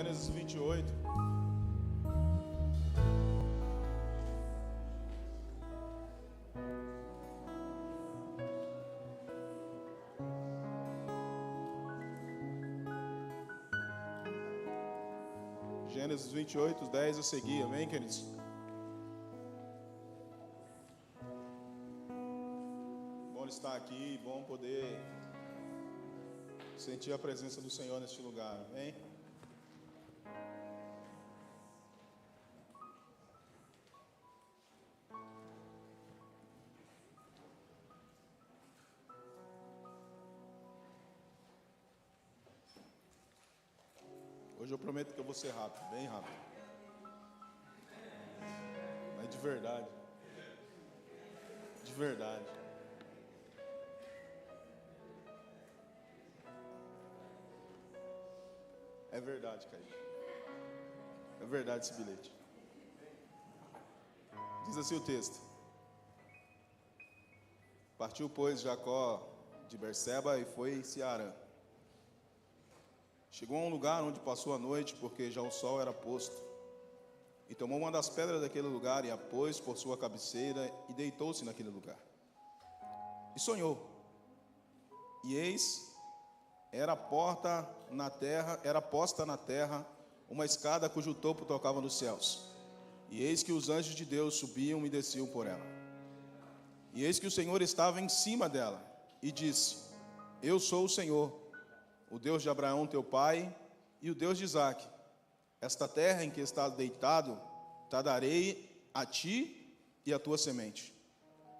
Gênesis 28. Gênesis 28, 10 a seguir, amém, queridos? Bom estar aqui, bom poder sentir a presença do Senhor neste lugar, amém? Hoje eu prometo que eu vou ser rápido, bem rápido. Mas de verdade. De verdade. É verdade, Kaique. É verdade esse bilhete. Diz assim o texto. Partiu, pois, Jacó de Berseba e foi-se a Harã. Chegou a um lugar onde passou a noite, porque já o sol era posto. E tomou uma das pedras daquele lugar e a pôs por sua cabeceira e deitou-se naquele lugar. E sonhou. E eis, era posta na terra uma escada cujo topo tocava nos céus. E eis que os anjos de Deus subiam e desciam por ela. E eis que o Senhor estava em cima dela e disse: Eu sou o Senhor, o Deus de Abraão teu pai, e o Deus de Isaque. Esta terra em que estás deitado, te darei a ti e a tua semente.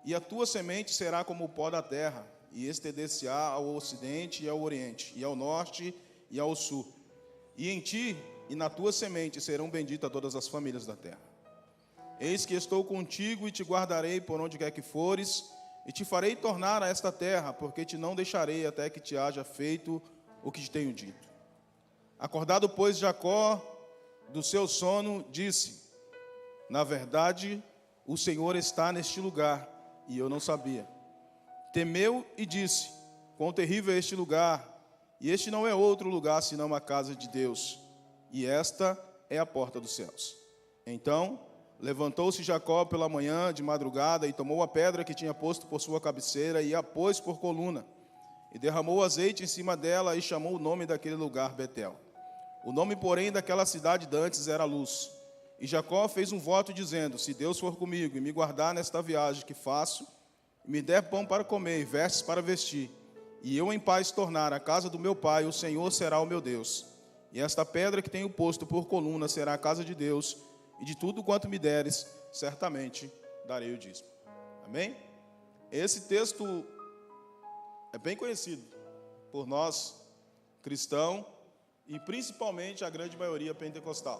E a tua semente será como o pó da terra, e estender-se-á ao ocidente e ao oriente, e ao norte e ao sul. E em ti e na tua semente serão benditas todas as famílias da terra. Eis que estou contigo e te guardarei por onde quer que fores, e te farei tornar a esta terra, porque te não deixarei até que te haja feito o que te tenho dito. Acordado, pois, Jacó do seu sono, disse: Na verdade, o Senhor está neste lugar, e eu não sabia. Temeu e disse: Quão terrível é este lugar, e este não é outro lugar senão a casa de Deus, e esta é a porta dos céus. Então levantou-se Jacó pela manhã de madrugada, e tomou a pedra que tinha posto por sua cabeceira, e a pôs por coluna. E derramou azeite em cima dela e chamou o nome daquele lugar Betel. O nome, porém, daquela cidade dantes era Luz. E Jacó fez um voto dizendo: Se Deus for comigo e me guardar nesta viagem que faço, e me der pão para comer e vestes para vestir, e eu em paz tornar a casa do meu pai, o Senhor será o meu Deus. E esta pedra que tenho posto por coluna será a casa de Deus, e de tudo quanto me deres, certamente darei o dízimo. Amém? Esse texto é bem conhecido por nós, cristãos, e principalmente a grande maioria pentecostal.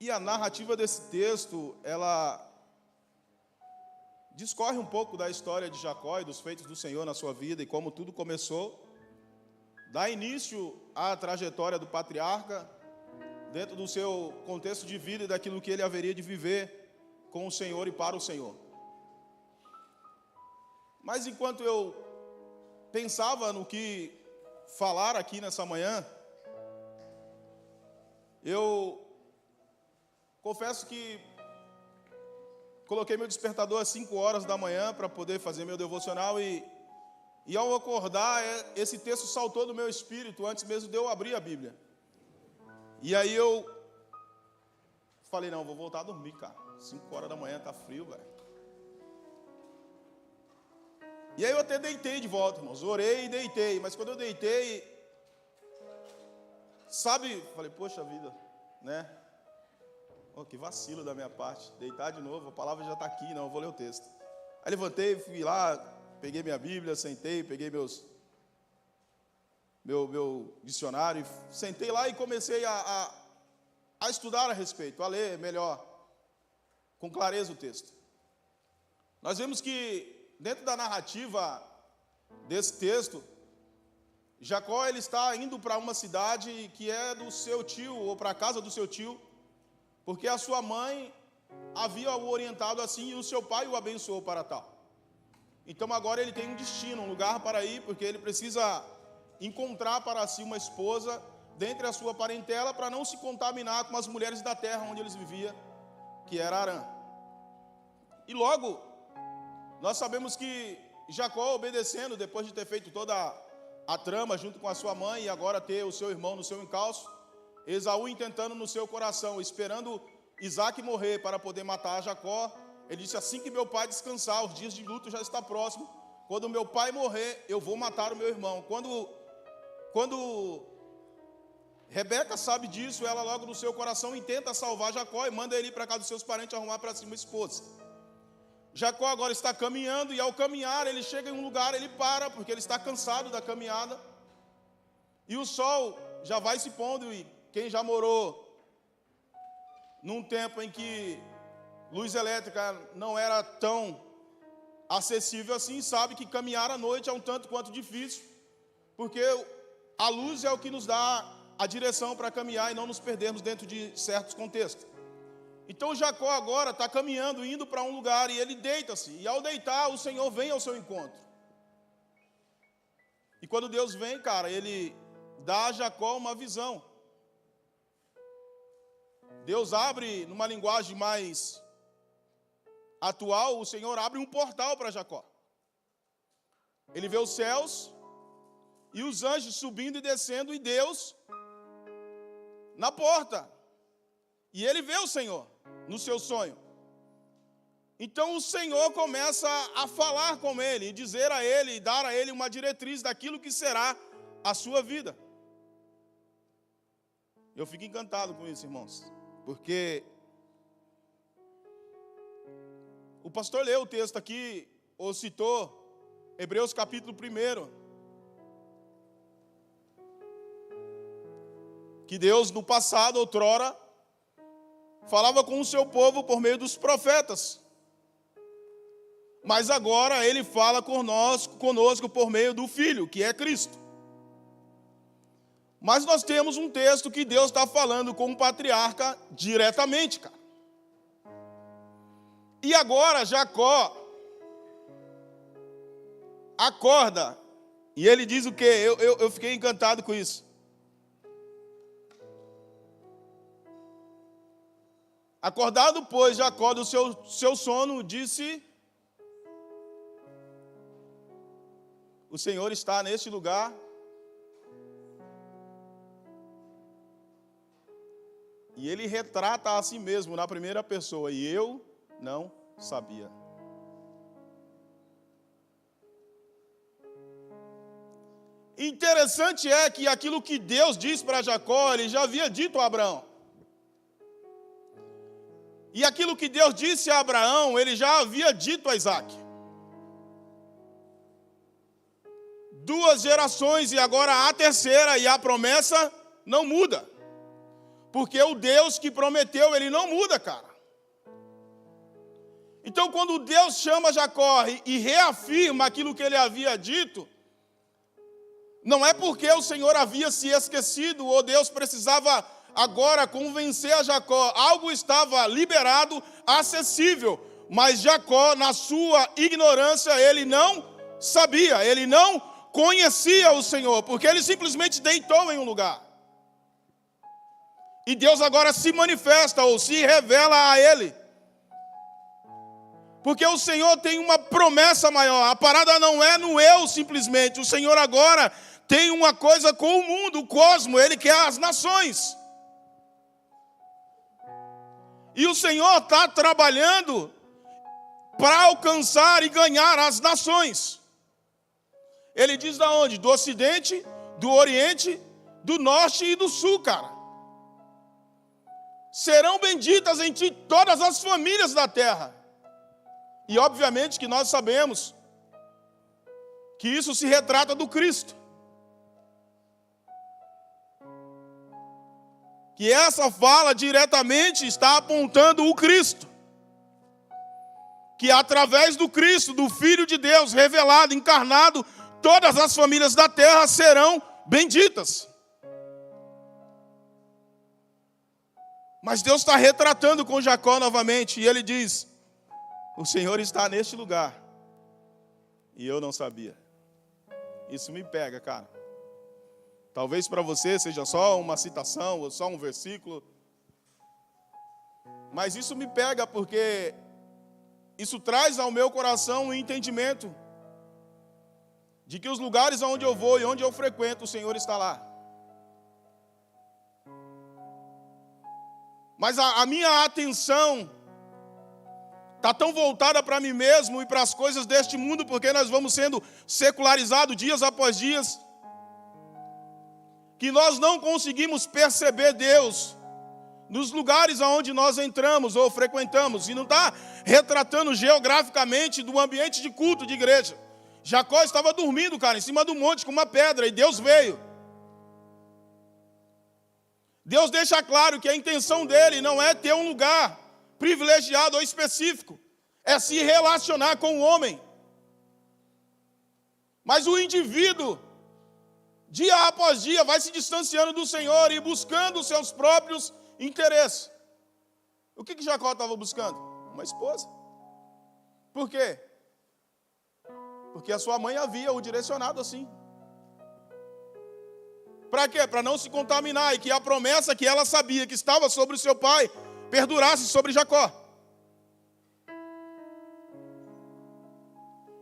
E a narrativa desse texto, ela discorre um pouco da história de Jacó e dos feitos do Senhor na sua vida e como tudo começou. Dá início à trajetória do patriarca, dentro do seu contexto de vida e daquilo que ele haveria de viver com o Senhor e para o Senhor. Mas enquanto eu pensava no que falar aqui nessa manhã, eu confesso que coloquei meu despertador às 5 horas da manhã para poder fazer meu devocional e ao acordar, esse texto saltou do meu espírito antes mesmo de eu abrir a Bíblia. E aí eu falei: não, vou voltar a dormir, cara. 5 horas da manhã, tá frio, velho. E aí eu até deitei de volta, irmãos. Orei e deitei. Mas quando eu deitei, sabe, falei: poxa vida, né? Oh, que vacilo da minha parte. Deitar de novo, a palavra já está aqui, não, eu vou ler o texto. Aí levantei, fui lá, peguei minha Bíblia, sentei, peguei meu dicionário, sentei lá e comecei a estudar a respeito, a ler melhor, com clareza o texto. Nós vemos que dentro da narrativa desse texto, Jacó ele está indo para uma cidade que é do seu tio, ou para a casa do seu tio, porque a sua mãe havia o orientado assim e o seu pai o abençoou para tal. Então agora ele tem um destino, um lugar para ir, porque ele precisa encontrar para si uma esposa dentre a sua parentela para não se contaminar com as mulheres da terra onde eles viviam, que era Harã. E logo, nós sabemos que Jacó, obedecendo, depois de ter feito toda a trama junto com a sua mãe e agora ter o seu irmão no seu encalço, Esaú intentando no seu coração, esperando Isaac morrer para poder matar Jacó, ele disse: assim que meu pai descansar, os dias de luto já está próximo, quando meu pai morrer, eu vou matar o meu irmão. Quando Rebeca sabe disso, ela logo no seu coração intenta salvar Jacó e manda ele ir para casa dos seus parentes arrumar para si uma esposa. Jacó agora está caminhando e ao caminhar ele chega em um lugar, ele para, porque ele está cansado da caminhada. E o sol já vai se pondo e quem já morou num tempo em que luz elétrica não era tão acessível assim, sabe que caminhar à noite é um tanto quanto difícil, porque a luz é o que nos dá a direção para caminhar e não nos perdermos dentro de certos contextos. Então Jacó agora está caminhando, indo para um lugar e ele deita-se. E ao deitar, o Senhor vem ao seu encontro. E quando Deus vem, cara, ele dá a Jacó uma visão. Deus abre, numa linguagem mais atual, o Senhor abre um portal para Jacó. Ele vê os céus e os anjos subindo e descendo e Deus na porta. E ele vê o Senhor no seu sonho. Então o Senhor começa a falar com ele, e dizer a ele, e dar a ele uma diretriz daquilo que será a sua vida. Eu fico encantado com isso, irmãos, porque o pastor leu o texto aqui, ou citou, Hebreus capítulo 1, que Deus no passado, outrora, falava com o seu povo por meio dos profetas. Mas agora ele fala conosco por meio do Filho, que é Cristo. Mas nós temos um texto que Deus está falando com o patriarca diretamente, cara. E agora Jacó acorda, e ele diz o quê? Eu fiquei encantado com isso. Acordado, pois, Jacó do seu sono, disse: o Senhor está neste lugar. E ele retrata a si mesmo na primeira pessoa: e eu não sabia. Interessante é que aquilo que Deus disse para Jacó, ele já havia dito a Abraão. E aquilo que Deus disse a Abraão, ele já havia dito a Isaac. 2 gerações e agora a terceira, e a promessa não muda. Porque o Deus que prometeu, ele não muda, cara. Então, quando Deus chama Jacó e reafirma aquilo que ele havia dito, não é porque o Senhor havia se esquecido ou Deus precisava agora convencer a Jacó. Algo estava liberado, acessível, mas Jacó, na sua ignorância, ele não sabia, ele não conhecia o Senhor, porque ele simplesmente deitou em um lugar. E Deus agora se manifesta ou se revela a ele. Porque o Senhor tem uma promessa maior. A parada não é no eu simplesmente. O Senhor agora tem uma coisa com o mundo, o cosmo. Ele quer as nações. E o Senhor está trabalhando para alcançar e ganhar as nações. Ele diz da onde? Do Ocidente, do Oriente, do Norte e do Sul, cara. Serão benditas em ti todas as famílias da terra. E obviamente que nós sabemos que isso se retrata do Cristo. Que essa fala diretamente está apontando o Cristo. Que através do Cristo, do Filho de Deus, revelado, encarnado, todas as famílias da terra serão benditas. Mas Deus está retratando com Jacó novamente, e ele diz: o Senhor está neste lugar, e eu não sabia. Isso me pega, cara. Talvez para você seja só uma citação ou só um versículo. Mas isso me pega porque isso traz ao meu coração um entendimento de que os lugares onde eu vou e onde eu frequento, o Senhor está lá. Mas a minha atenção está tão voltada para mim mesmo e para as coisas deste mundo, porque nós vamos sendo secularizados dias após dias, que nós não conseguimos perceber Deus nos lugares aonde nós entramos ou frequentamos. E não está retratando geograficamente do ambiente de culto de igreja. Jacó estava dormindo, cara, em cima do monte com uma pedra, e Deus veio. Deus deixa claro que a intenção dele não é ter um lugar privilegiado ou específico, é se relacionar com o homem. Mas o indivíduo, dia após dia, vai se distanciando do Senhor e buscando os seus próprios interesses. O que Jacó estava buscando? Uma esposa. Por quê? Porque a sua mãe havia o direcionado assim. Para quê? Para não se contaminar e que a promessa que ela sabia que estava sobre o seu pai perdurasse sobre Jacó.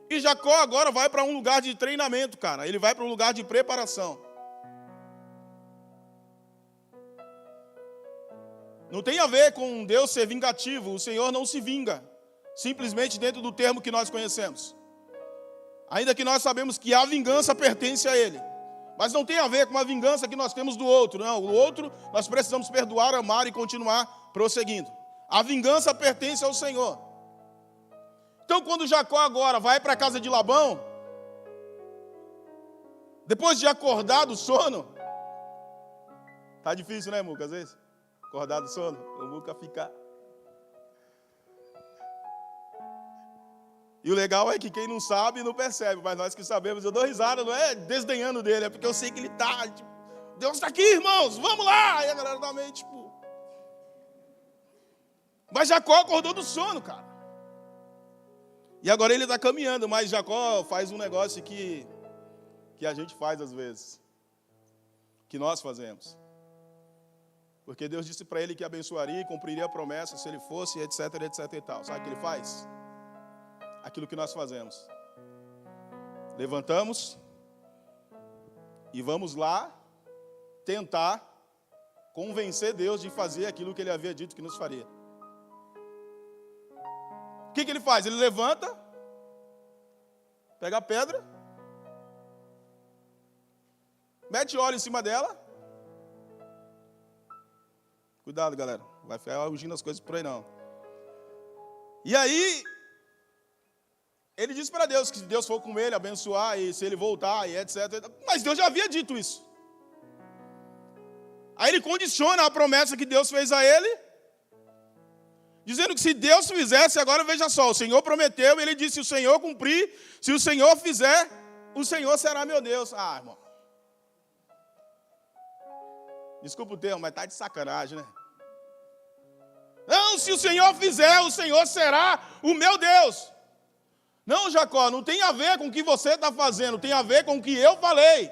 E Jacó agora vai para um lugar de treinamento, cara. Ele vai para um lugar de preparação. Não tem a ver com Deus ser vingativo. O Senhor não se vinga simplesmente dentro do termo que nós conhecemos. Ainda que nós sabemos que a vingança pertence a Ele. Mas não tem a ver com a vingança que nós temos do outro. Não, o outro nós precisamos perdoar, amar e continuar prosseguindo. A vingança pertence ao Senhor. Então, quando Jacó agora vai para a casa de Labão, depois de acordar do sono, tá difícil, né, Muca, às vezes? Acordar do sono, o Muca fica... E o legal é que quem não sabe não percebe, mas nós que sabemos, eu dou risada, não é desdenhando dele, é porque eu sei que ele está, tipo, Deus está aqui, irmãos, vamos lá! E a galera da mente, tipo... Mas Jacó acordou do sono, cara. E agora ele está caminhando, mas Jacó faz um negócio que a gente faz às vezes, que nós fazemos. Porque Deus disse para ele que abençoaria e cumpriria a promessa se ele fosse, etc, etc e tal. Sabe o que ele faz? Aquilo que nós fazemos. Levantamos e vamos lá tentar convencer Deus de fazer aquilo que Ele havia dito que nos faria. O que ele faz? Ele levanta, pega a pedra, mete óleo em cima dela. Cuidado, galera, não vai ficar ungindo as coisas por aí não. E aí ele disse para Deus que se Deus for com ele, abençoar, e se ele voltar, e etc. Mas Deus já havia dito isso. Aí ele condiciona a promessa que Deus fez a ele, dizendo que se Deus fizesse, agora veja só, o Senhor prometeu, e ele disse, se o Senhor cumprir, se o Senhor fizer, o Senhor será meu Deus. Ah, irmão. Desculpa o termo, mas tá de sacanagem, né? Não, se o Senhor fizer, o Senhor será o meu Deus. Não, Jacó, não tem a ver com o que você está fazendo, tem a ver com o que eu falei.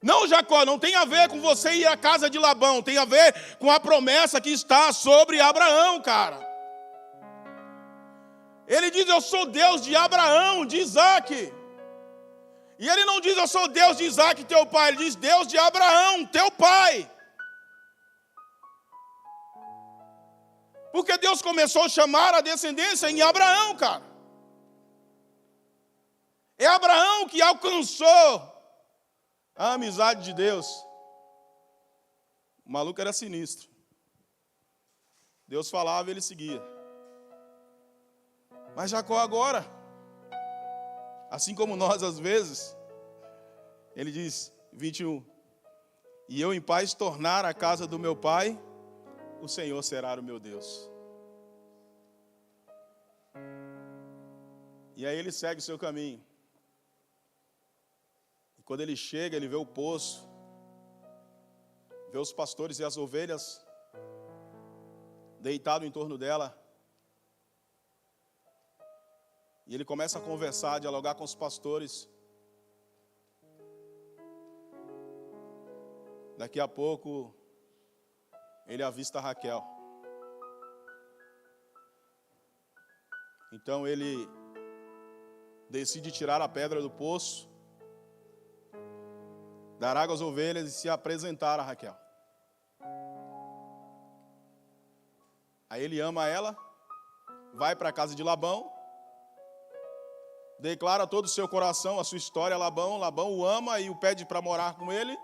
Não, Jacó, não tem a ver com você ir à casa de Labão, tem a ver com a promessa que está sobre Abraão, cara. Ele diz, eu sou Deus de Abraão, de Isaac. E ele não diz, eu sou Deus de Isaac, teu pai, ele diz, Deus de Abraão, teu pai. Porque Deus começou a chamar a descendência em Abraão, cara. É Abraão que alcançou a amizade de Deus. O maluco era sinistro. Deus falava e ele seguia. Mas Jacó agora, assim como nós às vezes, ele diz, 21, e eu em paz tornar a casa do meu pai, o Senhor será o meu Deus. E aí ele segue o seu caminho. E quando ele chega, ele vê o poço, vê os pastores e as ovelhas deitados em torno dela. E ele começa a conversar, a dialogar com os pastores. Daqui a pouco, ele avista Raquel. Então ele decide tirar a pedra do poço, dar água às ovelhas e se apresentar a Raquel. Aí ele ama ela, vai para a casa de Labão, declara todo o seu coração, a sua história a Labão. Labão o ama e o pede para morar com ele.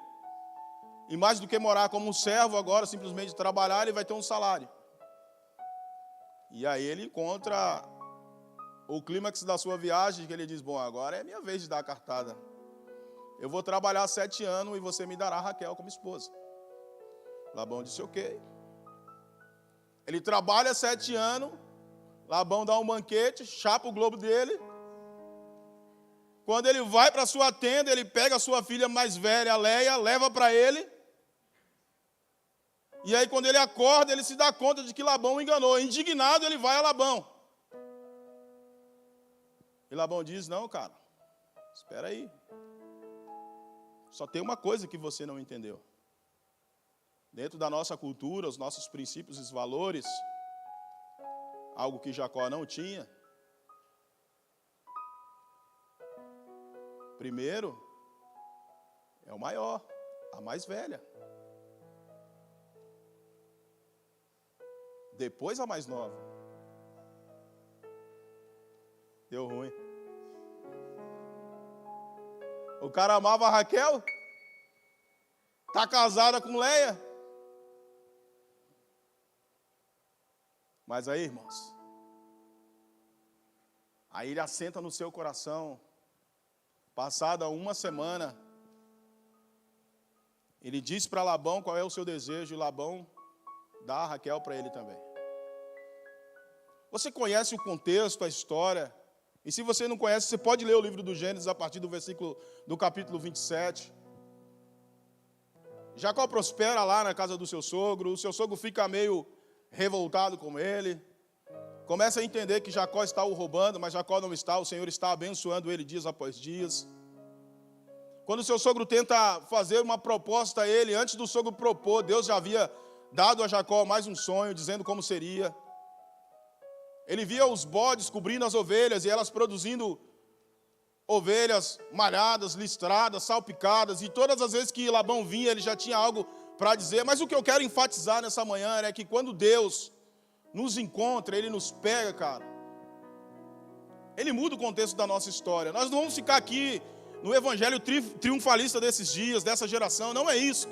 E mais do que morar como um servo agora, simplesmente trabalhar, ele vai ter um salário. E aí ele encontra o clímax da sua viagem, que ele diz, bom, agora é minha vez de dar a cartada. Eu vou trabalhar 7 anos e você me dará Raquel como esposa. Labão disse, ok. Ele trabalha 7 anos, Labão dá um banquete, chapa o globo dele. Quando ele vai para a sua tenda, ele pega a sua filha mais velha, Leia, leva para ele. E aí quando ele acorda, ele se dá conta de que Labão o enganou. Indignado, ele vai a Labão. E Labão diz, não, cara, espera aí. Só tem uma coisa que você não entendeu. Dentro da nossa cultura, os nossos princípios e valores, algo que Jacó não tinha. Primeiro, é o maior, a mais velha. Depois a mais nova. Deu ruim. O cara amava a Raquel, está casada com Leia. Mas aí, irmãos, aí ele assenta no seu coração. Passada uma semana, ele diz para Labão qual é o seu desejo, e Labão dá a Raquel para ele também. Você conhece o contexto, a história, e se você não conhece, você pode ler o livro do Gênesis a partir do capítulo 27. Jacó prospera lá na casa do seu sogro, o seu sogro fica meio revoltado com ele, começa a entender que Jacó está o roubando, mas Jacó não está, o Senhor está abençoando ele dias após dias. Quando o seu sogro tenta fazer uma proposta a ele, antes do sogro propor, Deus já havia dado a Jacó mais um sonho, dizendo como seria. Ele via os bodes cobrindo as ovelhas e elas produzindo ovelhas malhadas, listradas, salpicadas, e todas as vezes que Labão vinha, ele já tinha algo para dizer. Mas o que eu quero enfatizar nessa manhã é que quando Deus nos encontra, Ele nos pega, cara, Ele muda o contexto da nossa história. Nós não vamos ficar aqui no evangelho triunfalista desses dias, dessa geração, não é isso.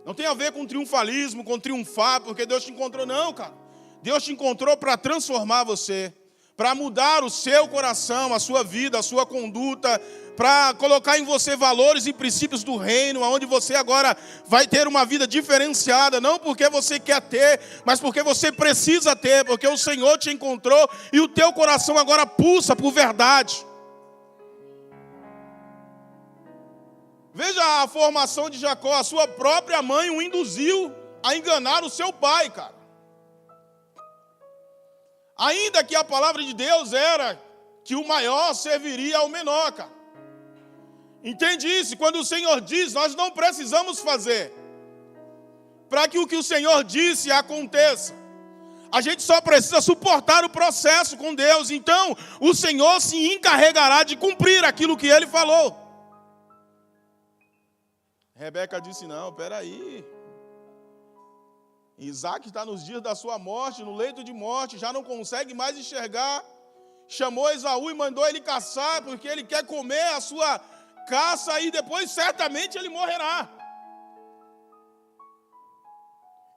Não tem a ver com triunfalismo, com triunfar, porque Deus te encontrou, não, cara. Deus te encontrou para transformar você, para mudar o seu coração, a sua vida, a sua conduta, para colocar em você valores e princípios do reino, onde você agora vai ter uma vida diferenciada, não porque você quer ter, mas porque você precisa ter, porque o Senhor te encontrou e o teu coração agora pulsa por verdade. Veja a formação de Jacó, a sua própria mãe o induziu a enganar o seu pai, cara. Ainda que a palavra de Deus era que o maior serviria ao menor, cara. Entende isso? Quando o Senhor diz, nós não precisamos fazer para que o que o Senhor disse aconteça. A gente só precisa suportar o processo com Deus. Então, o Senhor se encarregará de cumprir aquilo que Ele falou. Rebeca disse, não, peraí. Isaac está nos dias da sua morte, no leito de morte, já não consegue mais enxergar. Chamou Esaú e mandou ele caçar, porque ele quer comer a sua caça e depois certamente ele morrerá.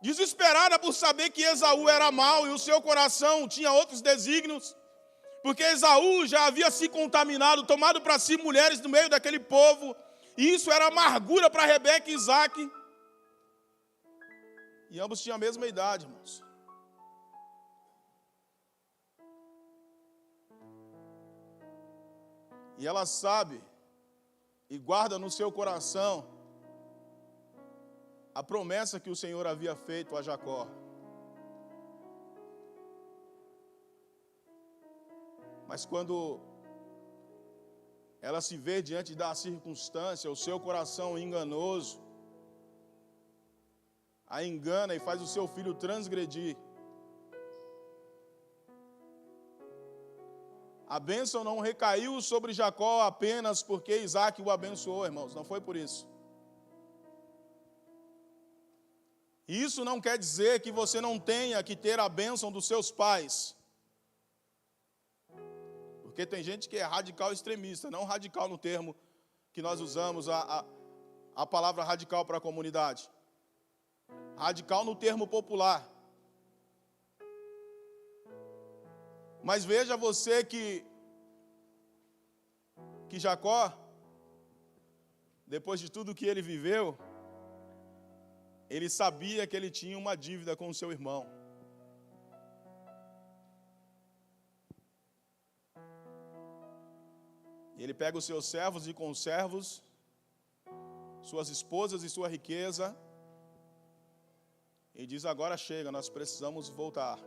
Desesperada por saber que Esaú era mau e o seu coração tinha outros desígnios, porque Esaú já havia se contaminado, tomado para si mulheres no meio daquele povo, e isso era amargura para Rebeca e Isaac. E ambos tinham a mesma idade, irmãos. E ela sabe e guarda no seu coração a promessa que o Senhor havia feito a Jacó. Mas quando ela se vê diante da circunstância, o seu coração enganoso, a engana e faz o seu filho transgredir. A bênção não recaiu sobre Jacó apenas porque Isaac o abençoou, irmãos. Não foi por isso. Isso não quer dizer que você não tenha que ter a bênção dos seus pais. Porque tem gente que é radical extremista, não radical no termo que nós usamos, a palavra radical para a comunidade. Radical no termo popular. Mas veja você que Jacó, depois de tudo que ele viveu, ele sabia que ele tinha uma dívida com o seu irmão. E ele pega os seus servos e conservos, suas esposas e sua riqueza, e diz: agora chega, nós precisamos voltar.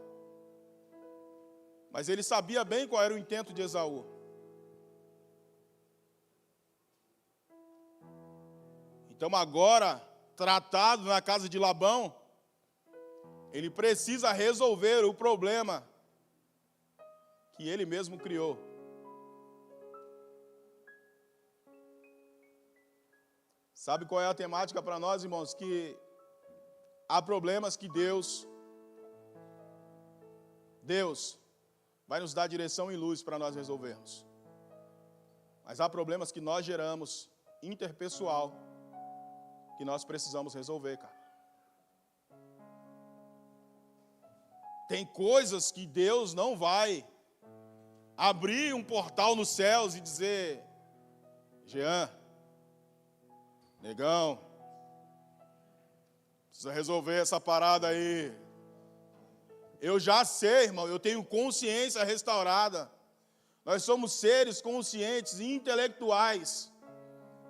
Mas ele sabia bem qual era o intento de Esaú. Então agora, tratado na casa de Labão, ele precisa resolver o problema que ele mesmo criou. Sabe qual é a temática para nós, irmãos? Que há problemas que Deus vai nos dar direção e luz para nós resolvermos. Mas há problemas que nós geramos, interpessoal, que nós precisamos resolver, cara. Tem coisas que Deus não vai abrir um portal nos céus e dizer: Jean, negão, precisa resolver essa parada aí. Eu já sei, irmão, eu tenho consciência restaurada. Nós somos seres conscientes e intelectuais.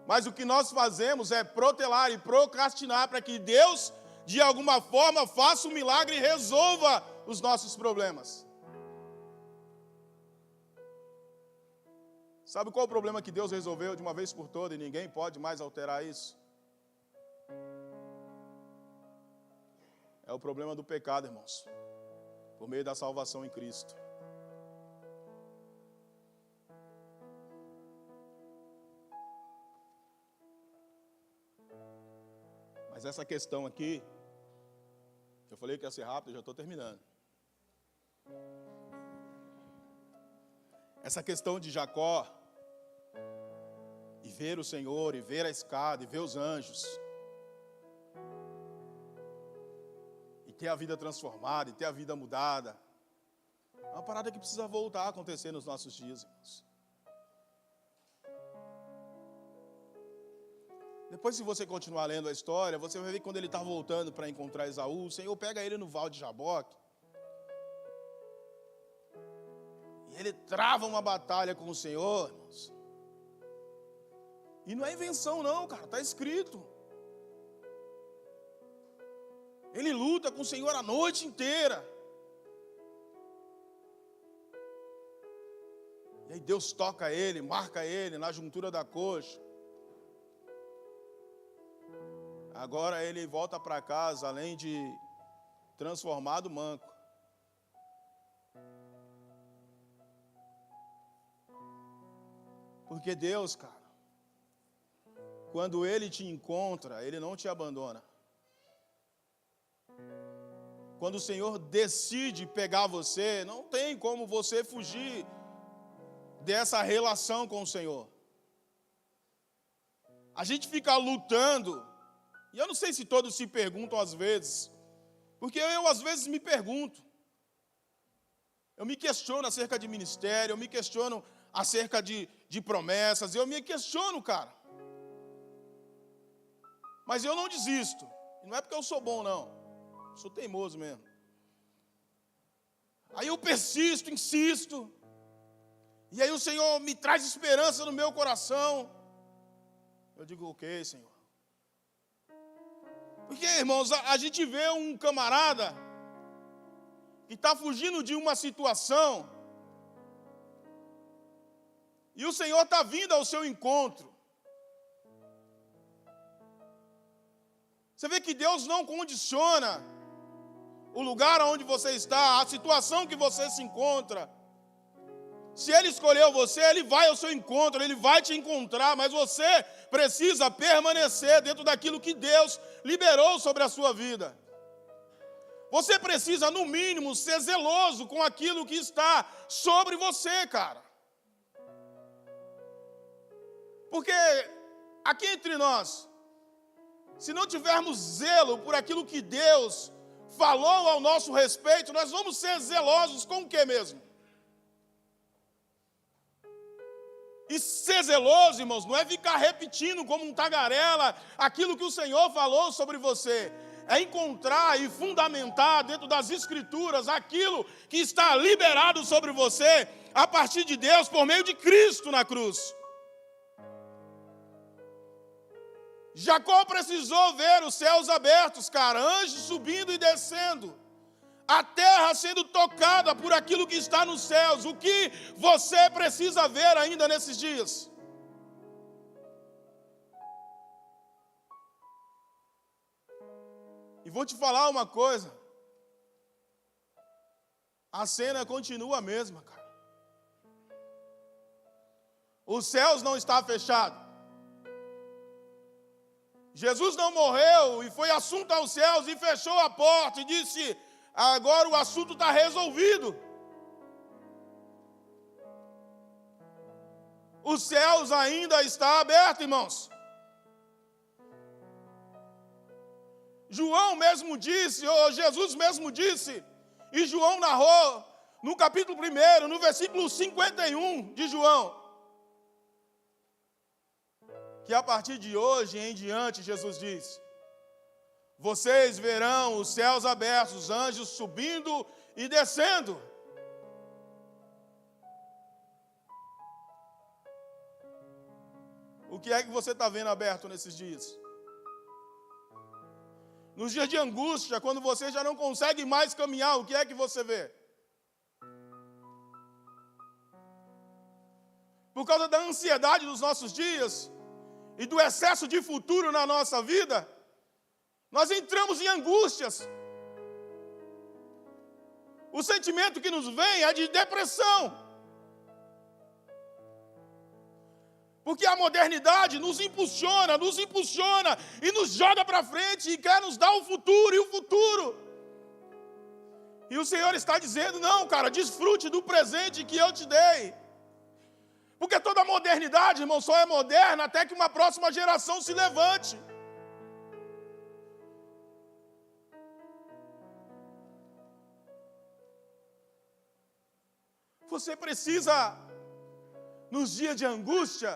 Mas o que nós fazemos é protelar e procrastinar para que Deus, de alguma forma, faça um milagre e resolva os nossos problemas. Sabe qual é o problema que Deus resolveu de uma vez por todas e ninguém pode mais alterar isso? É o problema do pecado, irmãos, por meio da salvação em Cristo. Mas essa questão aqui, eu falei que ia ser rápido, eu já estou terminando. Essa questão de Jacó, e ver o Senhor, e ver a escada, e ver os anjos, e ter a vida transformada, e ter a vida mudada, é uma parada que precisa voltar a acontecer nos nossos dias, irmãos. Depois, se você continuar lendo a história, você vai ver que quando ele está voltando para encontrar Esaú, o Senhor pega ele no Val de Jaboque, e ele trava uma batalha com o Senhor, irmãos. E não é invenção não, cara, está escrito. Ele luta com o Senhor a noite inteira. E aí Deus toca ele, marca ele na juntura da coxa. Agora ele volta para casa, além de transformado manco. Porque Deus, cara, quando Ele te encontra, Ele não te abandona. Quando o Senhor decide pegar você, não tem como você fugir dessa relação com o Senhor. A gente fica lutando, e eu não sei se todos se perguntam às vezes, porque eu às vezes me pergunto. Eu me questiono acerca de ministério, eu me questiono acerca de promessas, eu me questiono, cara. Mas eu não desisto. E não é porque eu sou bom, não. Eu sou teimoso mesmo. Aí eu persisto, insisto. E aí o Senhor me traz esperança no meu coração. Eu digo, ok, Senhor. Porque, irmãos, a gente vê um camarada que está fugindo de uma situação e o Senhor está vindo ao seu encontro. Você vê que Deus não condiciona o lugar onde você está, a situação que você se encontra. Se Ele escolheu você, Ele vai ao seu encontro, Ele vai te encontrar, mas você precisa permanecer dentro daquilo que Deus liberou sobre a sua vida. Você precisa, no mínimo, ser zeloso com aquilo que está sobre você, cara. Porque aqui entre nós, se não tivermos zelo por aquilo que Deus falou ao nosso respeito, nós vamos ser zelosos com o que mesmo? E ser zeloso, irmãos, não é ficar repetindo como um tagarela aquilo que o Senhor falou sobre você. É encontrar e fundamentar dentro das Escrituras aquilo que está liberado sobre você a partir de Deus por meio de Cristo na cruz. Jacó precisou ver os céus abertos, cara, anjos subindo e descendo, a terra sendo tocada por aquilo que está nos céus. O que você precisa ver ainda nesses dias? E vou te falar uma coisa, a cena continua a mesma, cara. Os céus não estão fechados. Jesus não morreu e foi assunto aos céus e fechou a porta e disse: agora o assunto está resolvido. Os céus ainda estão abertos, irmãos. João mesmo disse, ou Jesus mesmo disse, e João narrou no capítulo 1, no versículo 51 de João, que a partir de hoje em diante, Jesus diz: vocês verão os céus abertos, os anjos subindo e descendo. O que é que você está vendo aberto nesses dias? Nos dias de angústia, quando você já não consegue mais caminhar, o que é que você vê? Por causa da ansiedade dos nossos dias e do excesso de futuro na nossa vida, nós entramos em angústias. O sentimento que nos vem é de depressão. Porque a modernidade nos impulsiona e nos joga para frente e quer nos dar o futuro e o futuro. E o Senhor está dizendo: não, cara, desfrute do presente que eu te dei. Porque toda modernidade, irmão, só é moderna até que uma próxima geração se levante. Você precisa, nos dias de angústia,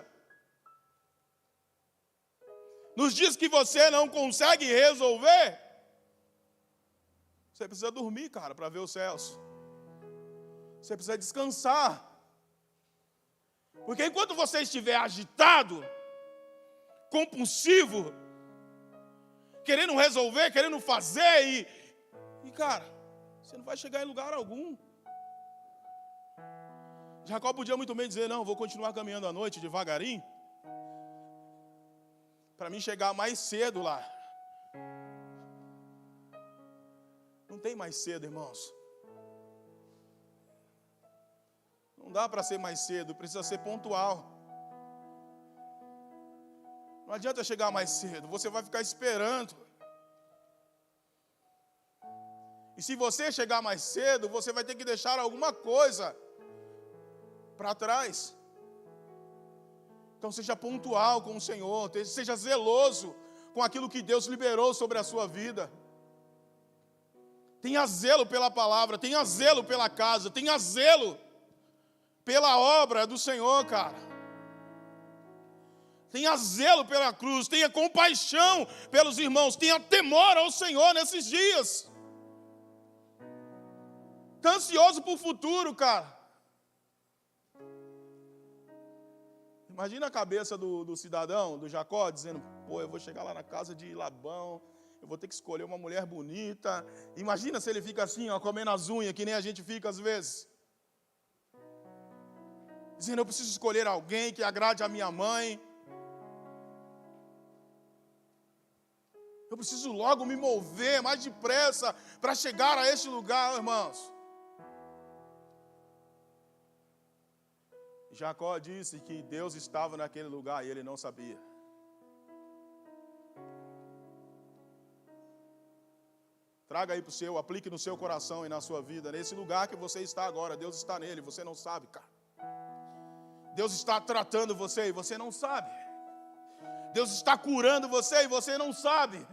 nos dias que você não consegue resolver, você precisa dormir, cara, para ver os céus. Você precisa descansar. Porque enquanto você estiver agitado, compulsivo, querendo resolver, querendo fazer, e cara, você não vai chegar em lugar algum. Jacó podia muito bem dizer: não, vou continuar caminhando à noite devagarinho, para mim chegar mais cedo lá. Não tem mais cedo, irmãos. Não dá para ser mais cedo, precisa ser pontual. Não adianta chegar mais cedo, você vai ficar esperando. E se você chegar mais cedo, você vai ter que deixar alguma coisa para trás. Então seja pontual com o Senhor, seja zeloso com aquilo que Deus liberou sobre a sua vida. Tenha zelo pela palavra, tenha zelo pela casa, tenha zelo pela obra do Senhor, cara. Tenha zelo pela cruz, tenha compaixão pelos irmãos, tenha temor ao Senhor nesses dias. Está ansioso para o futuro, cara. Imagina a cabeça do cidadão, do Jacó, dizendo: pô, eu vou chegar lá na casa de Labão, eu vou ter que escolher uma mulher bonita. Imagina se ele fica assim, ó, comendo as unhas, que nem a gente fica às vezes. Dizendo: eu preciso escolher alguém que agrade a minha mãe. Eu preciso logo me mover mais depressa para chegar a este lugar, irmãos. Jacó disse que Deus estava naquele lugar e ele não sabia. Traga aí para o seu, aplique no seu coração e na sua vida. Nesse lugar que você está agora, Deus está nele, você não sabe, cara. Deus está tratando você e você não sabe. Deus está curando você e você não sabe.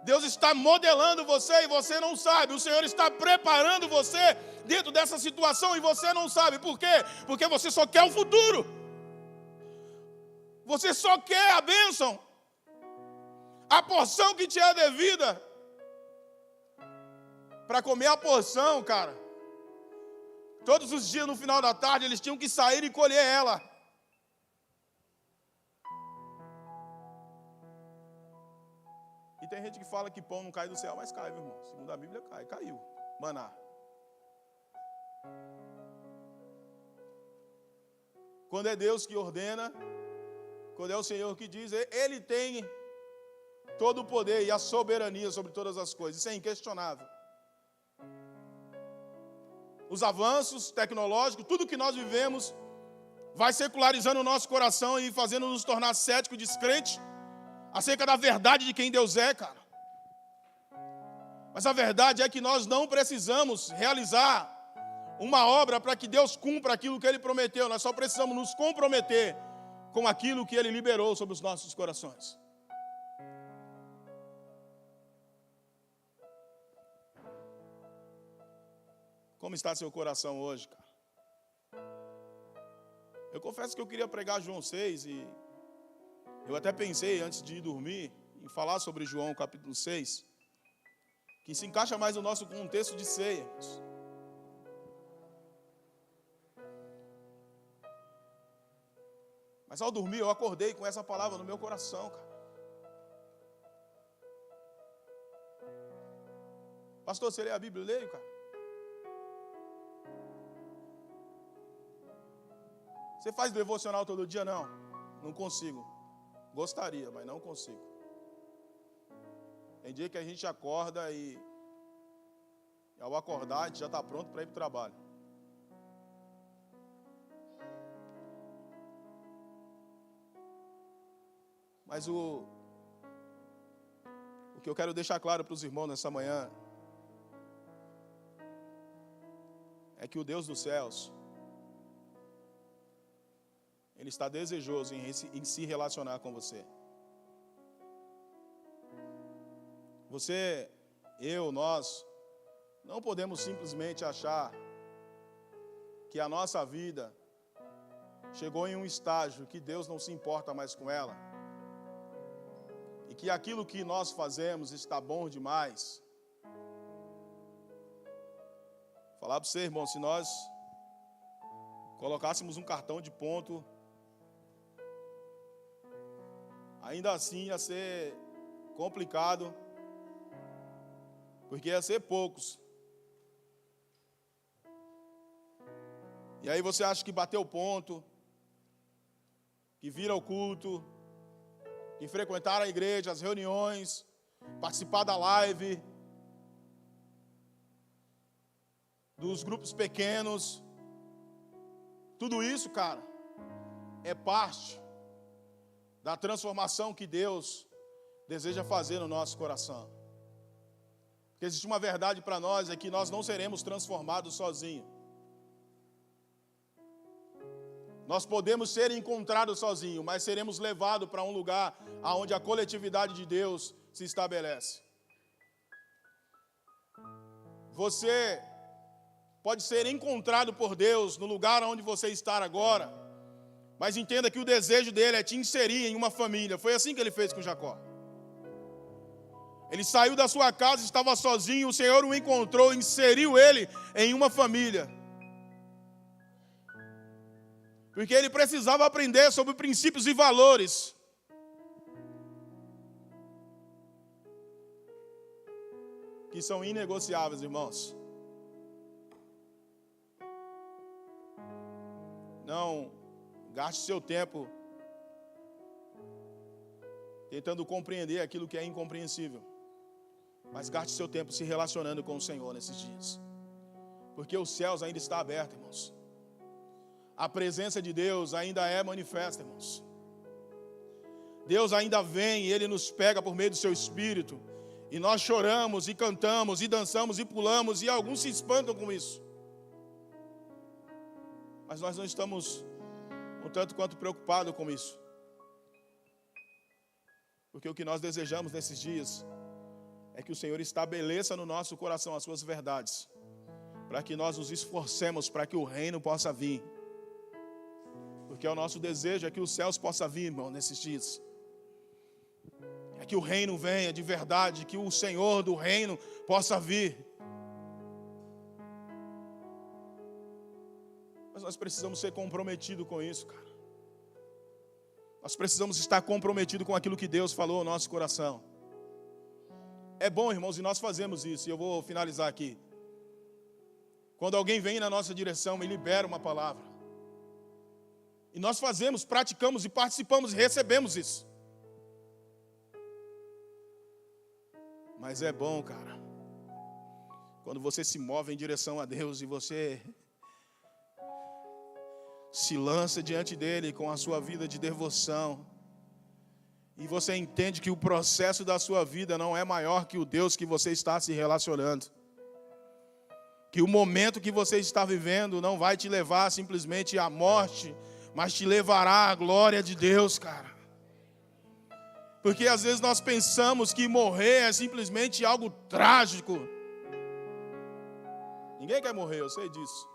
Deus está modelando você e você não sabe. O Senhor está preparando você dentro dessa situação e você não sabe. Por quê? Porque você só quer o futuro. Você só quer a bênção. A porção que te é devida. Para comer a porção, cara. Todos os dias no final da tarde eles tinham que sair e colher ela. E tem gente que fala que pão não cai do céu, mas cai, meu irmão. Segundo a Bíblia, caiu. Maná. Quando é Deus que ordena, quando é o Senhor que diz, Ele tem todo o poder e a soberania sobre todas as coisas. Isso é inquestionável. Os avanços tecnológicos, tudo que nós vivemos, vai secularizando o nosso coração e fazendo nos tornar cético e descrente acerca da verdade de quem Deus é, cara. Mas a verdade é que nós não precisamos realizar uma obra para que Deus cumpra aquilo que Ele prometeu. Nós só precisamos nos comprometer com aquilo que Ele liberou sobre os nossos corações. Como está seu coração hoje, cara? Eu confesso que eu queria pregar João 6 e eu até pensei, antes de ir dormir, em falar sobre João capítulo 6, que se encaixa mais no nosso contexto de ceia. Mas ao dormir eu acordei com essa palavra no meu coração, cara. Pastor, você lê a Bíblia? Eu leio, cara. Você faz devocional todo dia? Não, não consigo. Gostaria, mas não consigo. Tem dia que a gente acorda e ao acordar a gente já está pronto para ir para o trabalho. Mas o que eu quero deixar claro para os irmãos nessa manhã é que o Deus dos céus, Ele está desejoso em se relacionar com você. Você, nós, não podemos simplesmente achar que a nossa vida chegou em um estágio que Deus não se importa mais com ela. E que aquilo que nós fazemos está bom demais. Vou falar para você, irmão, se nós colocássemos um cartão de ponto, ainda assim ia ser complicado, porque ia ser poucos. E aí você acha que bateu o ponto, que vira o culto, que frequentar a igreja, as reuniões, participar da live, dos grupos pequenos, tudo isso, cara, é parte da transformação que Deus deseja fazer no nosso coração. Porque existe uma verdade para nós, é que nós não seremos transformados sozinhos. Nós podemos ser encontrados sozinhos, mas seremos levados para um lugar onde a coletividade de Deus se estabelece. Você pode ser encontrado por Deus no lugar onde você está agora, mas entenda que o desejo dele é te inserir em uma família. Foi assim que ele fez com Jacó. Ele saiu da sua casa, estava sozinho, o Senhor o encontrou, inseriu ele em uma família. Porque ele precisava aprender sobre princípios e valores. Que são inegociáveis, irmãos. Não gaste seu tempo tentando compreender aquilo que é incompreensível. Mas gaste seu tempo se relacionando com o Senhor nesses dias. Porque os céus ainda estão abertos, irmãos. A presença de Deus ainda é manifesta, irmãos. Deus ainda vem e Ele nos pega por meio do seu Espírito. E nós choramos e cantamos e dançamos e pulamos e alguns se espantam com isso. Mas nós não estamos um tanto quanto preocupados com isso. Porque o que nós desejamos nesses dias é que o Senhor estabeleça no nosso coração as suas verdades, para que nós nos esforcemos para que o reino possa vir. Porque o nosso desejo é que os céus possam vir, irmão, nesses dias. É que o reino venha de verdade, que o Senhor do reino possa vir. Mas nós precisamos ser comprometidos com isso, cara. Nós precisamos estar comprometidos com aquilo que Deus falou ao nosso coração. É bom, irmãos, e nós fazemos isso, e eu vou finalizar aqui. Quando alguém vem na nossa direção e libera uma palavra, e nós fazemos, praticamos e participamos e recebemos isso. Mas é bom, cara, quando você se move em direção a Deus e você se lança diante dele com a sua vida de devoção, e você entende que o processo da sua vida não é maior que o Deus que você está se relacionando. Que o momento que você está vivendo não vai te levar simplesmente à morte, mas te levará à glória de Deus, cara. Porque às vezes nós pensamos que morrer é simplesmente algo trágico. Ninguém quer morrer, eu sei disso.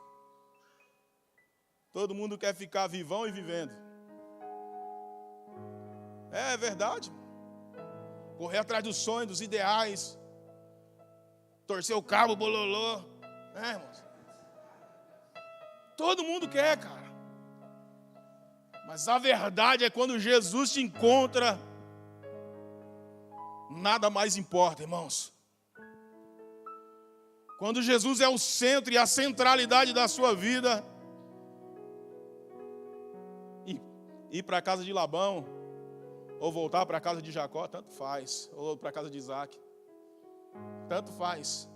Todo mundo quer ficar vivão e vivendo. É verdade. Correr atrás dos sonhos, dos ideais. Torcer o cabo, bololô. Irmãos? Todo mundo quer, cara. Mas a verdade é quando Jesus te encontra, nada mais importa, irmãos. Quando Jesus é o centro e a centralidade da sua vida, ir para a casa de Labão, ou voltar para a casa de Jacó, tanto faz. Ou para a casa de Isaac, tanto faz.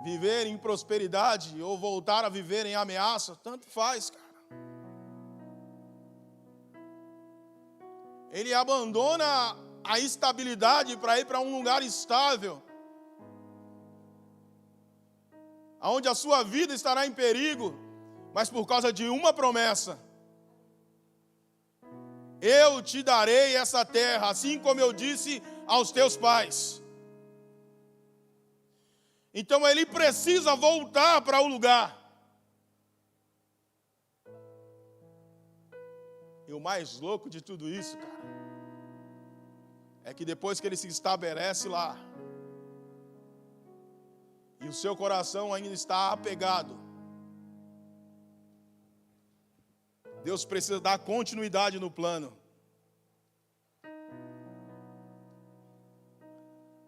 Viver em prosperidade ou voltar a viver em ameaça, tanto faz, cara. Ele abandona a estabilidade para ir para um lugar estável, onde a sua vida estará em perigo, mas por causa de uma promessa: eu te darei essa terra, assim como eu disse aos teus pais. Então ele precisa voltar para o lugar. E o mais louco de tudo isso, cara, é que depois que ele se estabelece lá, e o seu coração ainda está apegado, Deus precisa dar continuidade no plano.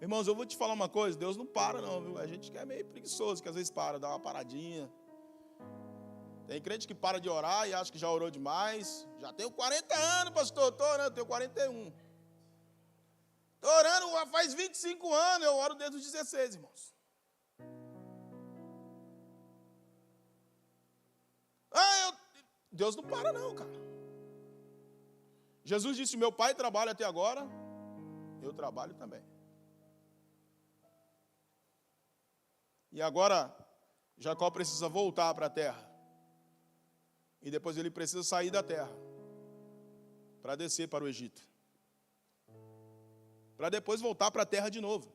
Irmãos, eu vou te falar uma coisa, Deus não para não, viu? A gente que é meio preguiçoso, que às vezes para, dá uma paradinha. Tem crente que para de orar e acha que já orou demais. Já tenho 40 anos, pastor, estou orando, tenho 41. Estou orando faz 25 anos, eu oro desde os 16, irmãos. Deus não para não, cara. Jesus disse: meu pai trabalha até agora, eu trabalho também. E agora, Jacó precisa voltar para a terra. E depois ele precisa sair da terra para descer para o Egito. Para depois voltar para a terra de novo.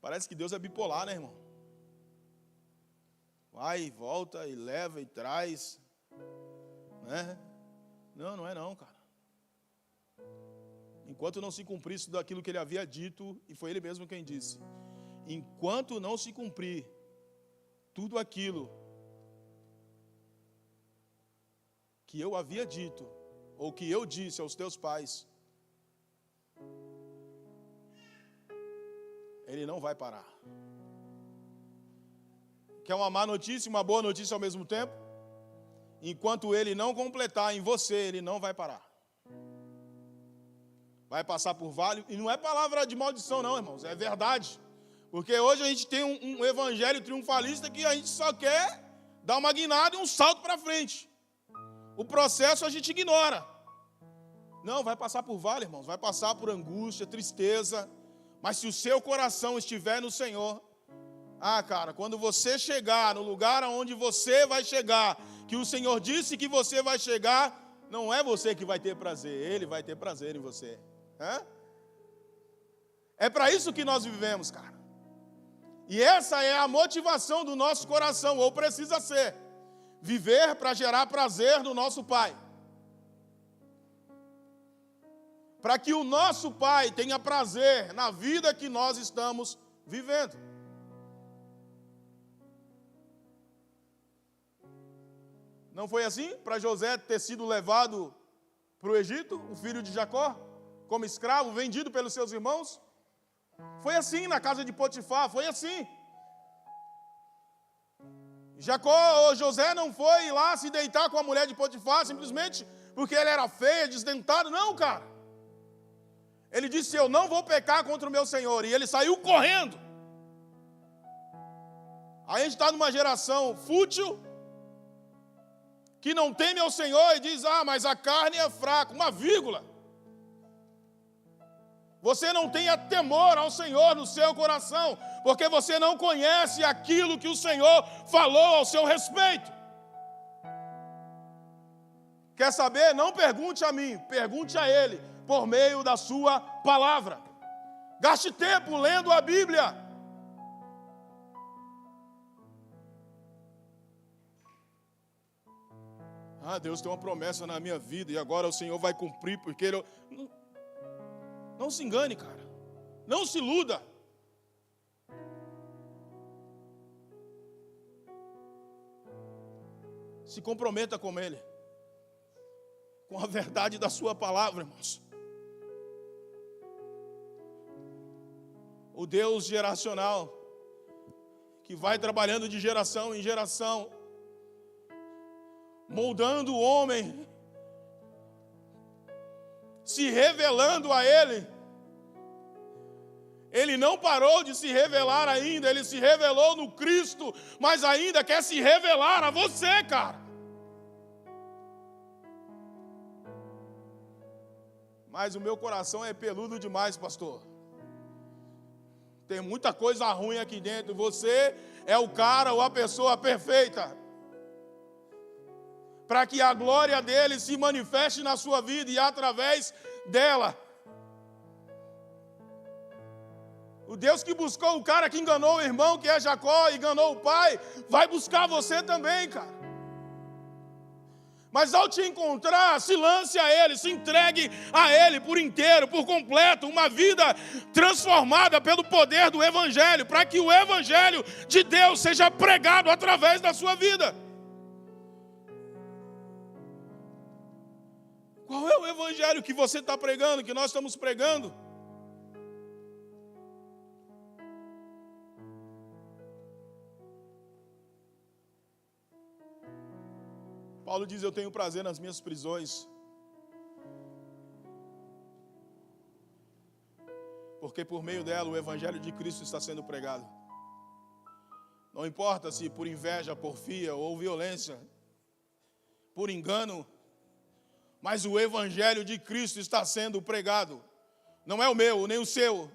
Parece que Deus é bipolar, né, irmão? Vai e volta, e leva e traz. Né? Não, não é não, cara. Enquanto não se cumprisse tudo aquilo que ele havia dito, e foi ele mesmo quem disse, enquanto não se cumprir tudo aquilo que eu havia dito, ou que eu disse aos teus pais, ele não vai parar. Quer uma má notícia e uma boa notícia ao mesmo tempo? enquanto ele não completar em você, ele não vai parar. Vai passar por vale, e não é palavra de maldição não, irmãos, é verdade. Porque hoje a gente tem um evangelho triunfalista que a gente só quer dar uma guinada e um salto para frente. O processo a gente ignora. Não, vai passar por vale, irmãos, vai passar por angústia, tristeza. Mas se o seu coração estiver no Senhor, cara, quando você chegar no lugar aonde você vai chegar, que o Senhor disse que você vai chegar, não é você que vai ter prazer, Ele vai ter prazer em você. É para isso que nós vivemos, cara. E essa é a motivação do nosso coração, ou precisa ser. Viver para gerar prazer no nosso Pai. Para que o nosso Pai tenha prazer na vida que nós estamos vivendo. Não foi assim para José ter sido levado para o Egito, o filho de Jacó, como escravo, vendido pelos seus irmãos? Foi assim na casa de Potifar, foi assim. José não foi lá se deitar com a mulher de Potifar simplesmente porque ele era feio, desdentado, não, cara. Ele disse, eu não vou pecar contra o meu Senhor, e ele saiu correndo. Aí a gente está numa geração fútil, que não teme ao Senhor e diz, mas a carne é fraca, uma vírgula. Você não tenha temor ao Senhor no seu coração, porque você não conhece aquilo que o Senhor falou ao seu respeito. Quer saber? Não pergunte a mim, pergunte a Ele, por meio da sua palavra. Gaste tempo lendo a Bíblia. Deus tem uma promessa na minha vida e agora o Senhor vai cumprir, porque Ele... Não se engane, cara. Não se iluda. Se comprometa com Ele. Com a verdade da sua palavra, irmãos. O Deus geracional, que vai trabalhando de geração em geração, moldando o homem, se revelando a Ele. Ele não parou de se revelar ainda, Ele se revelou no Cristo, mas ainda quer se revelar a você, cara. Mas o meu coração é peludo demais, pastor. Tem muita coisa ruim aqui dentro. Você é o cara ou a pessoa perfeita para que a glória dele se manifeste na sua vida e através dela. O Deus que buscou o cara que enganou o irmão, que é Jacó, e enganou o pai, vai buscar você também, cara. Mas ao te encontrar, se lance a Ele, se entregue a Ele por inteiro, por completo, uma vida transformada pelo poder do Evangelho, para que o Evangelho de Deus seja pregado através da sua vida. Qual é o Evangelho que você está pregando, que nós estamos pregando? Paulo diz, eu tenho prazer nas minhas prisões, porque por meio dela o Evangelho de Cristo está sendo pregado. Não importa se por inveja, porfia ou violência, por engano, mas o Evangelho de Cristo está sendo pregado. Não é o meu, nem o seu.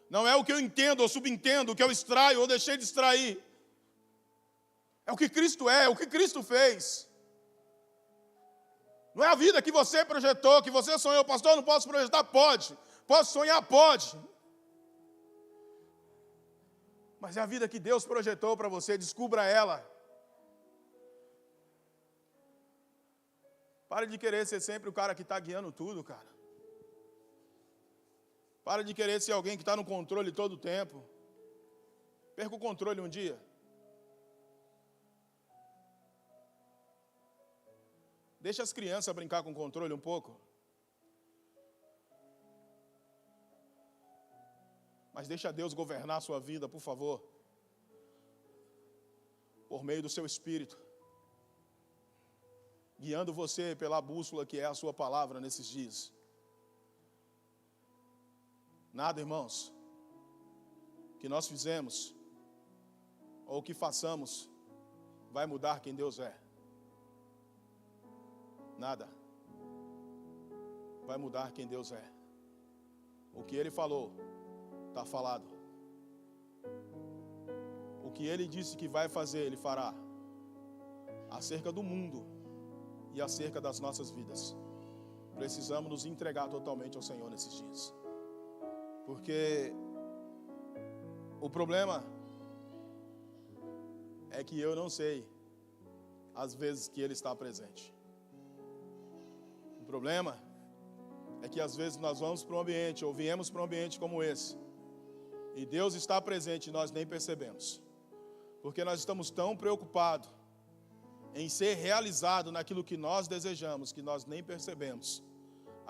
Não é o que eu entendo ou subentendo, o que eu extraio ou deixei de extrair. É o que Cristo é o que Cristo fez. Não é a vida que você projetou, que você sonhou. Pastor, eu não posso projetar? Pode. Posso sonhar? Pode. Mas é a vida que Deus projetou para você, descubra ela. Pare de querer ser sempre o cara que está guiando tudo, cara. Pare de querer ser alguém que está no controle todo o tempo. Perca o controle um dia. Deixa as crianças brincar com o controle um pouco. Mas deixa Deus governar a sua vida, por favor. Por meio do seu Espírito. guiando você pela bússola que é a sua palavra nesses dias. Nada, irmãos, que nós fizemos ou que façamos vai mudar quem Deus é. Nada vai mudar quem Deus é. O que Ele falou, está falado. O que Ele disse que vai fazer, Ele fará. Acerca do mundo e acerca das nossas vidas. Precisamos nos entregar totalmente ao Senhor nesses dias. Porque o problema é que eu não sei as vezes que Ele está presente. O problema é que às vezes nós vamos para um ambiente, ou viemos para um ambiente como esse, e Deus está presente e nós nem percebemos. Porque nós estamos tão preocupados em ser realizado naquilo que nós desejamos, que nós nem percebemos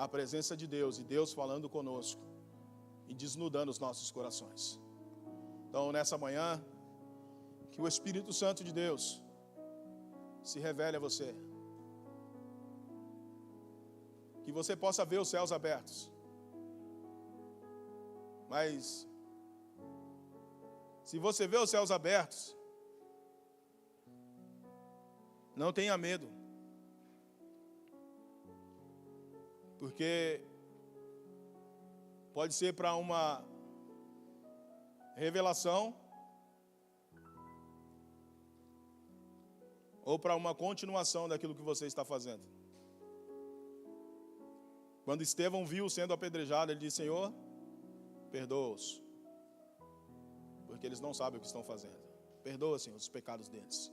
a presença de Deus e Deus falando conosco e desnudando os nossos corações. Então, nessa manhã, que o Espírito Santo de Deus se revele a você. Que você possa ver os céus abertos. Mas, se você vê os céus abertos, não tenha medo. Porque pode ser para uma revelação ou para uma continuação daquilo que você está fazendo. Quando Estevão viu sendo apedrejado, ele disse: Senhor, perdoa-os, porque eles não sabem o que estão fazendo. Perdoa, Senhor, os pecados deles.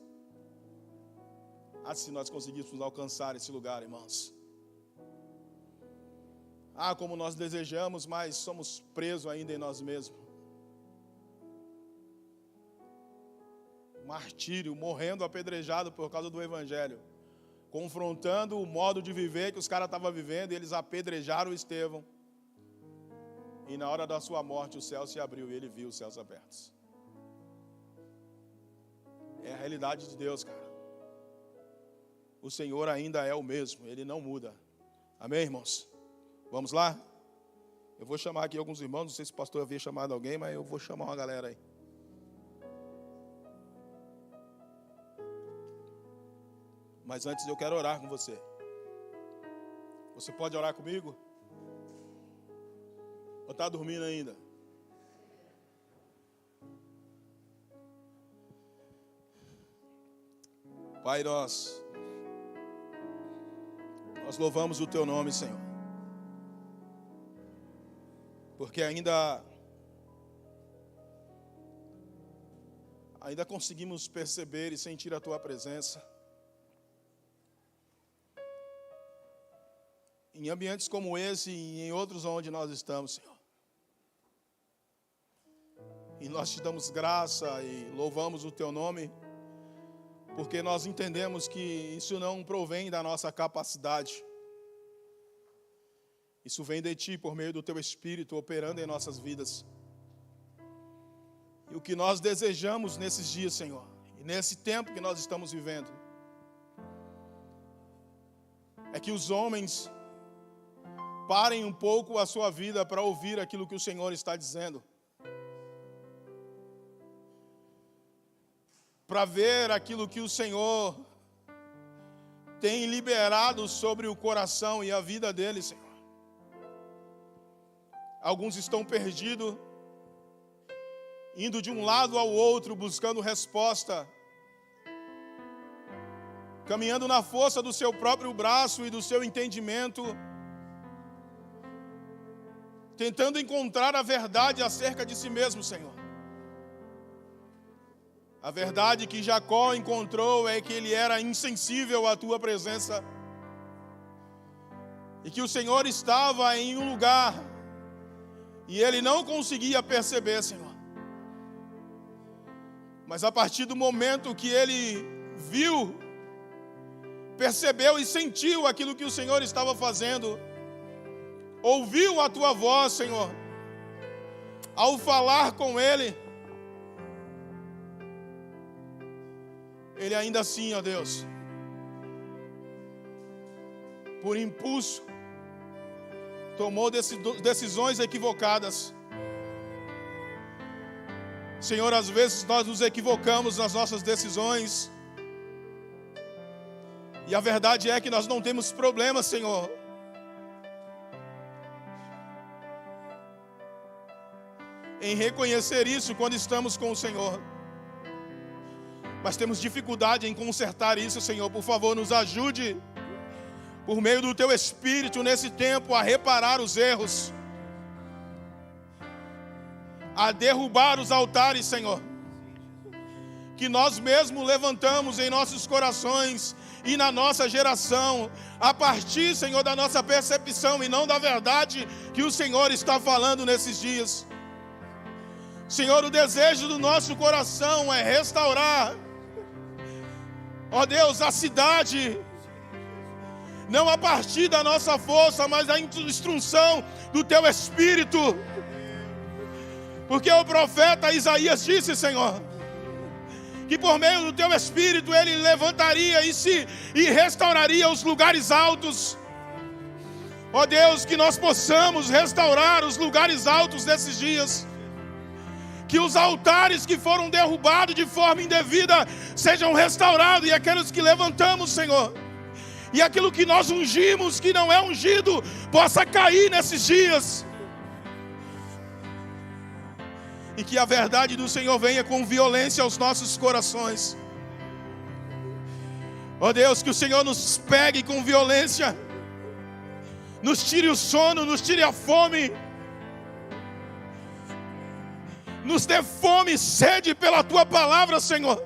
Se nós conseguíssemos alcançar esse lugar, irmãos. Como nós desejamos, mas somos presos ainda em nós mesmos. Martírio, morrendo apedrejado por causa do Evangelho. Confrontando o modo de viver que os caras estavam vivendo, e eles apedrejaram Estevão. E na hora da sua morte o céu se abriu e ele viu os céus abertos. É a realidade de Deus, cara. O Senhor ainda é o mesmo, Ele não muda. Amém, irmãos? Vamos lá? Eu vou chamar aqui alguns irmãos, não sei se o pastor havia chamado alguém, mas eu vou chamar uma galera aí. Mas antes eu quero orar com você. Você pode orar comigo? Ou está dormindo ainda? Pai, nós louvamos o Teu nome, Senhor. Porque ainda conseguimos perceber e sentir a Tua presença. Em ambientes como esse e em outros onde nós estamos, Senhor. E nós te damos graça e louvamos o Teu nome, porque nós entendemos que isso não provém da nossa capacidade. Isso vem de Ti por meio do Teu Espírito operando em nossas vidas. E o que nós desejamos nesses dias, Senhor, e nesse tempo que nós estamos vivendo, é que os homens parem um pouco a sua vida para ouvir aquilo que o Senhor está dizendo. Para ver aquilo que o Senhor tem liberado sobre o coração e a vida deles, Senhor. Alguns estão perdidos, indo de um lado ao outro, buscando resposta, caminhando na força do seu próprio braço e do seu entendimento, tentando encontrar a verdade acerca de si mesmo, Senhor. A verdade que Jacó encontrou é que ele era insensível à Tua presença e que o Senhor estava em um lugar e ele não conseguia perceber, Senhor. Mas a partir do momento que ele viu, percebeu e sentiu aquilo que o Senhor estava fazendo, ouviu a Tua voz, Senhor, ao falar com ele, ele ainda assim, ó Deus, por impulso, tomou decisões equivocadas. Senhor, às vezes nós nos equivocamos nas nossas decisões. E a verdade é que nós não temos problema, Senhor, em reconhecer isso quando estamos com o Senhor. Mas temos dificuldade em consertar isso, Senhor. Por favor, nos ajude, por meio do Teu Espírito, nesse tempo, a reparar os erros, a derrubar os altares, Senhor, que nós mesmos levantamos em nossos corações e na nossa geração, a partir, Senhor, da nossa percepção e não da verdade que o Senhor está falando nesses dias. Senhor, o desejo do nosso coração é restaurar, ó Deus, a cidade, não a partir da nossa força, mas da instrução do Teu Espírito. Porque o profeta Isaías disse, Senhor, que por meio do Teu Espírito Ele levantaria e restauraria os lugares altos. Ó Deus, que nós possamos restaurar os lugares altos desses dias. Que os altares que foram derrubados de forma indevida sejam restaurados, e aqueles que levantamos, Senhor, e aquilo que nós ungimos, que não é ungido, possa cair nesses dias. E que a verdade do Senhor venha com violência aos nossos corações. Ó Deus, que o Senhor nos pegue com violência, nos tire o sono, nos tire a fome, nos dê fome e sede pela Tua palavra, Senhor.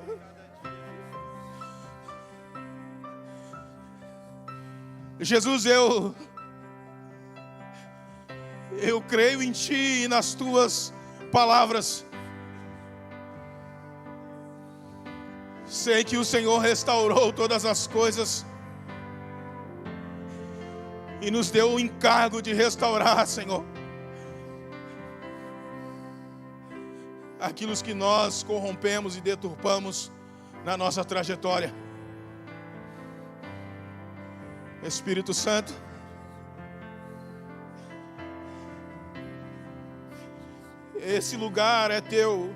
Jesus, eu creio em Ti e nas Tuas palavras. Sei que o Senhor restaurou todas as coisas e nos deu o encargo de restaurar, Senhor, aquilo que nós corrompemos e deturpamos na nossa trajetória. Espírito Santo, esse lugar é Teu.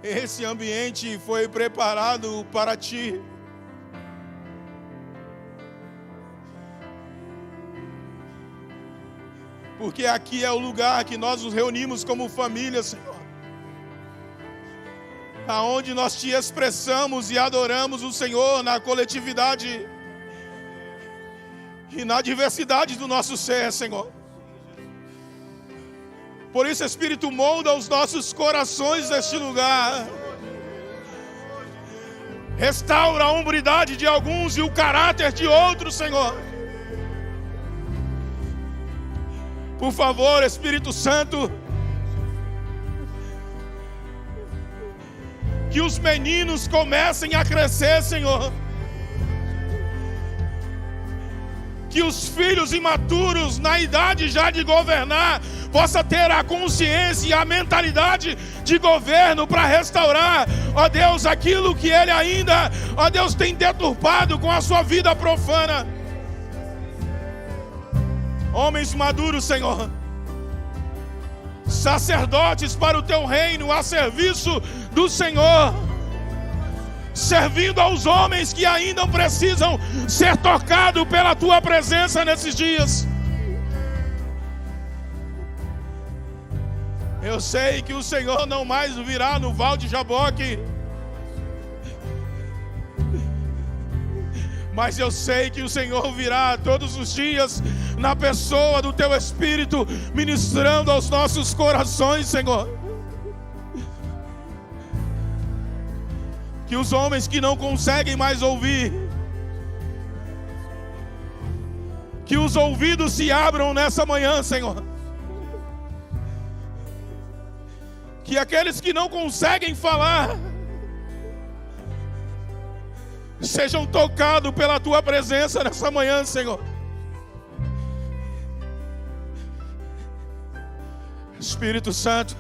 Esse ambiente foi preparado para Ti. Porque aqui é o lugar que nós nos reunimos como família, Senhor, aonde nós Te expressamos e adoramos o Senhor na coletividade e na diversidade do nosso ser, Senhor. Por isso, Espírito, molda os nossos corações neste lugar. Restaura a hombridade de alguns e o caráter de outros, Senhor. Por favor, Espírito Santo, que os meninos comecem a crescer, Senhor. Que os filhos imaturos, na idade já de governar, possa ter a consciência e a mentalidade de governo para restaurar, ó Deus, aquilo que ele ainda, ó Deus, tem deturpado com a sua vida profana. Homens maduros, Senhor, sacerdotes para o Teu reino, a serviço do Senhor, servindo aos homens que ainda precisam ser tocados pela Tua presença nesses dias. Eu sei que o Senhor não mais virá no Val de Jaboque, mas eu sei que o Senhor virá todos os dias na pessoa do Teu Espírito, ministrando aos nossos corações, Senhor. Que os homens que não conseguem mais ouvir, que os ouvidos se abram nessa manhã, Senhor. Que aqueles que não conseguem falar sejam tocados pela Tua presença nessa manhã, Senhor. Espírito Santo,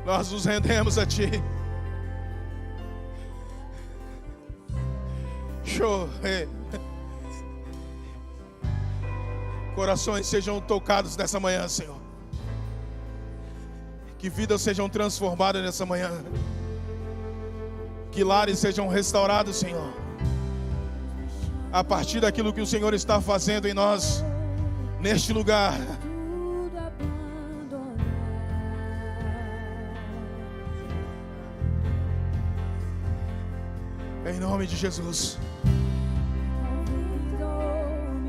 Nós nos rendemos a Ti. Show. Corações sejam tocados nessa manhã, Senhor. Que vidas sejam transformadas nessa manhã. Que lares sejam restaurados, Senhor. A partir daquilo que o Senhor está fazendo em nós, neste lugar. Em nome de Jesus.